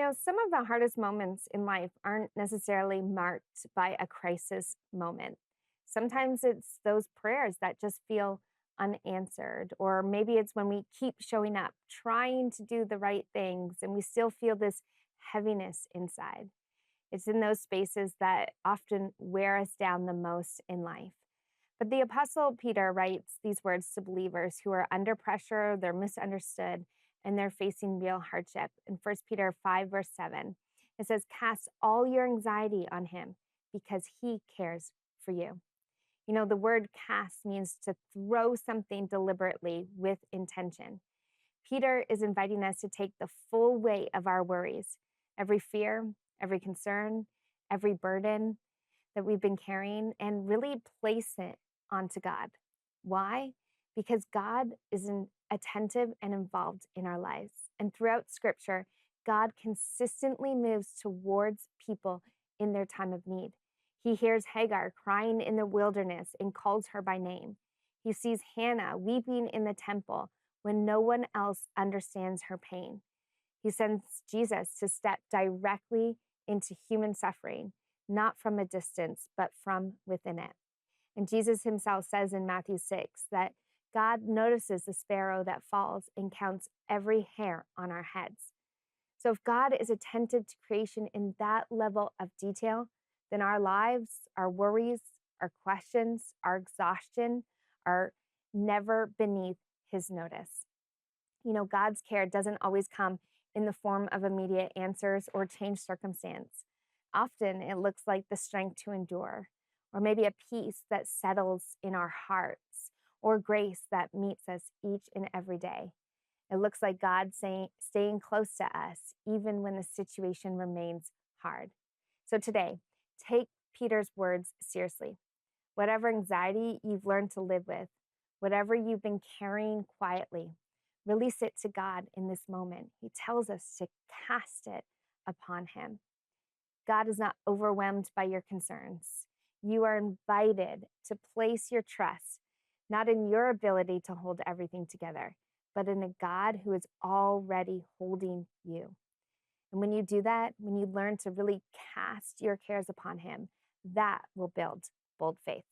Some of the hardest moments in life aren't necessarily marked by a crisis moment. Sometimes it's those prayers that just feel unanswered, or maybe it's when we keep showing up, trying to do the right things, and we still feel this heaviness inside. It's in those spaces that often wear us down the most in life. But the Apostle Peter writes these words to believers who are under pressure, they're misunderstood, and they're facing real hardship. In 1 Peter 5, verse 7, it says, "Cast all your anxiety on him because he cares for you." The word cast means to throw something deliberately with intention. Peter is inviting us to take the full weight of our worries, every fear, every concern, every burden that we've been carrying, and really place it onto God. Why? Because God is attentive and involved in our lives. And throughout scripture, God consistently moves towards people in their time of need. He hears Hagar crying in the wilderness and calls her by name. He sees Hannah weeping in the temple when no one else understands her pain. He sends Jesus to step directly into human suffering, not from a distance, but from within it. And Jesus himself says in Matthew 6 that God notices the sparrow that falls and counts every hair on our heads. So if God is attentive to creation in that level of detail, then our lives, our worries, our questions, our exhaustion are never beneath his notice. God's care doesn't always come in the form of immediate answers or changed circumstance. Often it looks like the strength to endure, or maybe a peace that settles in our hearts, or grace that meets us each and every day. It looks like God staying close to us, even when the situation remains hard. So today, take Peter's words seriously. Whatever anxiety you've learned to live with, whatever you've been carrying quietly, release it to God in this moment. He tells us to cast it upon him. God is not overwhelmed by your concerns. You are invited to place your trust, not in your ability to hold everything together, but in a God who is already holding you. And when you do that, when you learn to really cast your cares upon him, that will build bold faith.